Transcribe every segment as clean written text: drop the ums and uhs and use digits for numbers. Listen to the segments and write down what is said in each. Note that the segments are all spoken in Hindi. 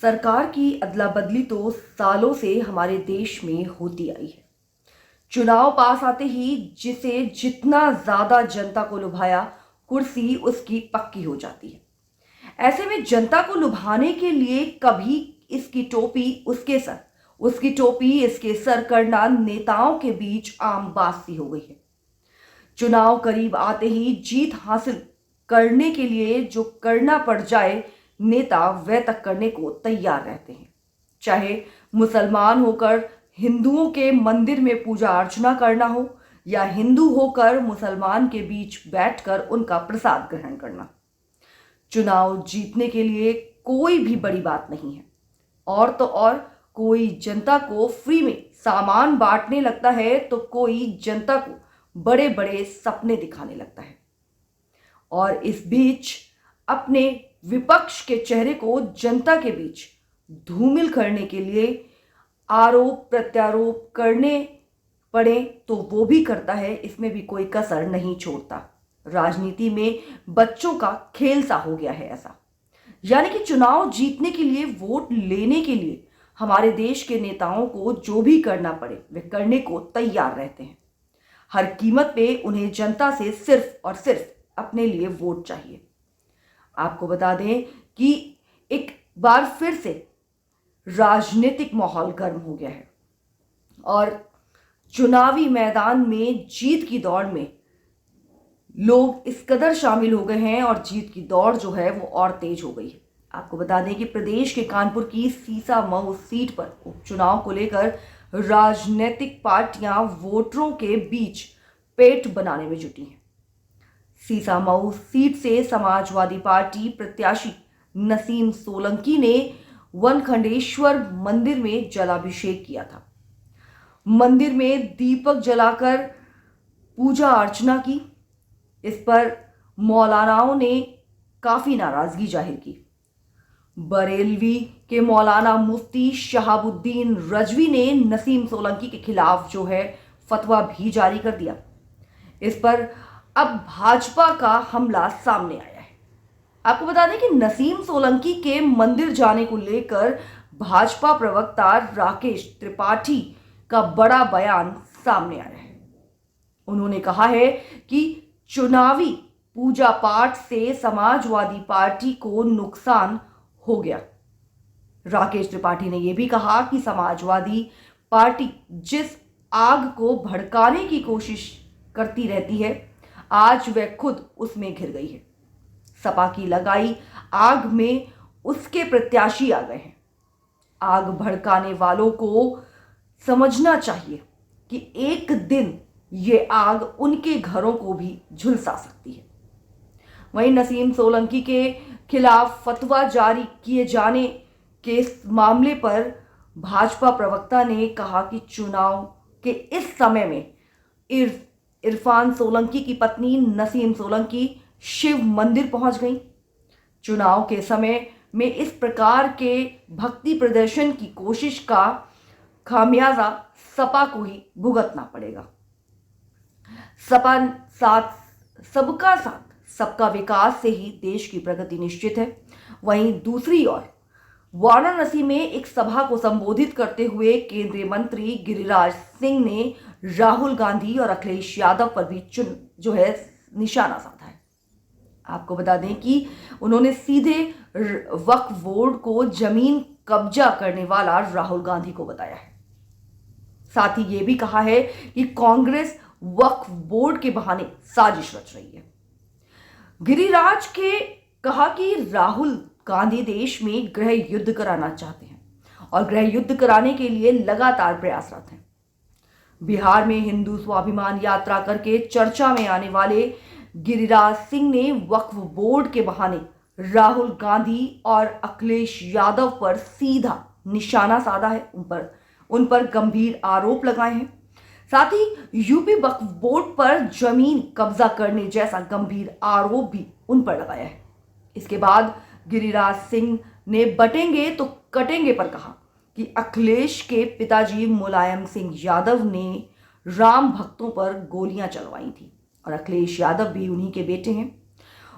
सरकार की अदला बदली तो सालों से हमारे देश में होती आई है। चुनाव पास आते ही जिसे जितना ज्यादा जनता को लुभाया, कुर्सी उसकी पक्की हो जाती है। ऐसे में जनता को लुभाने के लिए कभी इसकी टोपी उसके सर, उसकी टोपी इसके सर करना नेताओं के बीच आम बात सी हो गई है। चुनाव करीब आते ही जीत हासिल करने के लिए जो करना पड़ जाए, नेता वह तक करने को तैयार रहते हैं। चाहे मुसलमान होकर हिंदुओं के मंदिर में पूजा अर्चना करना हो, या हिंदू होकर मुसलमान के बीच बैठकर उनका प्रसाद ग्रहण करना। चुनाव जीतने के लिए कोई भी बड़ी बात नहीं है। और तो और, कोई जनता को फ्री में सामान बांटने लगता है तो कोई जनता को बड़े बड़े सपने दिखाने लगता है। और इस बीच अपने विपक्ष के चेहरे को जनता के बीच धूमिल करने के लिए आरोप प्रत्यारोप करने पड़े तो वो भी करता है, इसमें भी कोई कसर नहीं छोड़ता। राजनीति में बच्चों का खेल सा हो गया है ऐसा। यानी कि चुनाव जीतने के लिए, वोट लेने के लिए हमारे देश के नेताओं को जो भी करना पड़े वे करने को तैयार रहते हैं। हर कीमत पे उन्हें जनता से सिर्फ और सिर्फ अपने लिए वोट चाहिए। आपको बता दें कि एक बार फिर से राजनीतिक माहौल गर्म हो गया है और चुनावी मैदान में जीत की दौड़ में लोग इस कदर शामिल हो गए हैं और जीत की दौड़ जो है वो और तेज हो गई है। आपको बता दें कि प्रदेश के कानपुर की सीसामऊ सीट पर उपचुनाव को लेकर राजनीतिक पार्टियां वोटरों के बीच पेट बनाने में जुटी हैं। सीसामऊ सीट से समाजवादी पार्टी प्रत्याशी नसीम सोलंकी ने वनखंडेश्वर मंदिर में जलाभिषेक किया था। मंदिर में दीपक जलाकर पूजा अर्चना की। इस पर मौलानाओं ने काफी नाराजगी जाहिर की। बरेलवी के मौलाना मुफ्ती शहाबुद्दीन रजवी ने नसीम सोलंकी के खिलाफ जो है फतवा भी जारी कर दिया। इस पर अब भाजपा का हमला सामने आया है। आपको बता दें कि नसीम सोलंकी के मंदिर जाने को लेकर भाजपा प्रवक्ता राकेश त्रिपाठी का बड़ा बयान सामने आया है। उन्होंने कहा है कि चुनावी पूजा पाठ से समाजवादी पार्टी को नुकसान हो गया। राकेश त्रिपाठी ने यह भी कहा कि समाजवादी पार्टी जिस आग को भड़काने की कोशिश करती रहती है, आज वह खुद उसमें घिर गई है। सपा की लगाई आग में उसके प्रत्याशी आ गए हैं। आग भड़काने वालों को समझना चाहिए कि एक दिन ये आग उनके घरों को भी झुलसा सकती है। वहीं नसीम सोलंकी के खिलाफ फतवा जारी किए जाने के मामले पर भाजपा प्रवक्ता ने कहा कि चुनाव के इस समय में इरफान सोलंकी की पत्नी नसीम सोलंकी शिव मंदिर पहुंच गई। चुनाव के समय में इस प्रकार के भक्ति प्रदर्शन की कोशिश का खामियाजा सपा को ही भुगतना पड़ेगा। सपा सबका साथ सबका विकास से ही देश की प्रगति निश्चित है। वहीं दूसरी ओर वाराणसी में एक सभा को संबोधित करते हुए केंद्रीय मंत्री गिरिराज सिंह ने राहुल गांधी और अखिलेश यादव पर भी निशाना साधा है। आपको बता दें कि उन्होंने सीधे वक्फ बोर्ड को जमीन कब्जा करने वाला राहुल गांधी को बताया है। साथ ही यह भी कहा है कि कांग्रेस वक्फ बोर्ड के बहाने साजिश रच रही है। गिरिराज के कहा कि राहुल गांधी देश में गृह युद्ध कराना चाहते हैं और गृह युद्ध कराने के लिए लगातार प्रयासरत हैं। बिहार में हिंदू स्वाभिमान यात्रा करके चर्चा में आने वाले गिरिराज सिंह ने वक्फ बोर्ड के बहाने राहुल गांधी और अखिलेश यादव पर सीधा निशाना साधा है, उन पर गंभीर आरोप लगाए हैं। साथ ही यूपी वक्फ बोर्ड पर जमीन कब्जा करने जैसा गंभीर आरोप भी उन पर लगाया है। इसके बाद गिरिराज सिंह ने बटेंगे तो कटेंगे पर कहा कि अखिलेश के पिताजी मुलायम सिंह यादव ने राम भक्तों पर गोलियां चलवाई थी और अखिलेश यादव भी उन्हीं के बेटे हैं,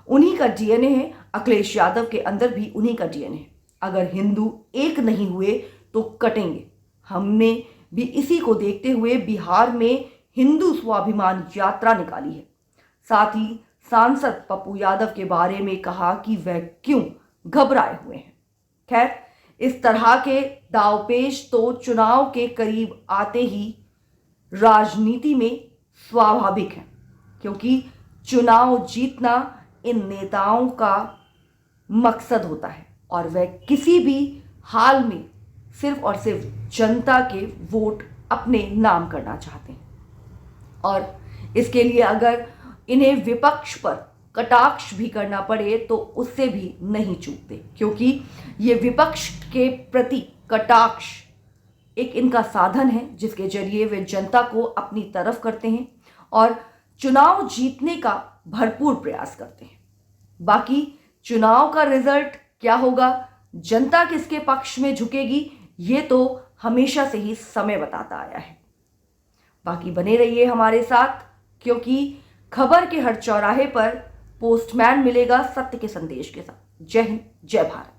उन्हीं का डीएनए है। अखिलेश यादव के अंदर भी उन्हीं का डीएनए है। अगर हिंदू एक नहीं हुए तो कटेंगे। हमने भी इसी को देखते हुए बिहार में हिंदू स्वाभिमान यात्रा निकाली है। साथ ही सांसद पप्पू यादव के बारे में कहा कि वह क्यों घबराए हुए हैं। खैर, इस तरह के दांवपेच तो चुनाव के करीब आते ही राजनीति में स्वाभाविक है, क्योंकि चुनाव जीतना इन नेताओं का मकसद होता है और वह किसी भी हाल में सिर्फ और सिर्फ जनता के वोट अपने नाम करना चाहते हैं। और इसके लिए अगर इन्हें विपक्ष पर कटाक्ष भी करना पड़े तो उससे भी नहीं चूकते, क्योंकि ये विपक्ष के प्रति कटाक्ष एक इनका साधन है जिसके जरिए वे जनता को अपनी तरफ करते हैं और चुनाव जीतने का भरपूर प्रयास करते हैं। बाकी चुनाव का रिजल्ट क्या होगा, जनता किसके पक्ष में झुकेगी, ये तो हमेशा से ही समय बताता आया है। बाकी बने रहिए हमारे साथ, क्योंकि खबर के हर चौराहे पर पोस्टमैन मिलेगा सत्य के संदेश के साथ। जय हिंद, जय भारत।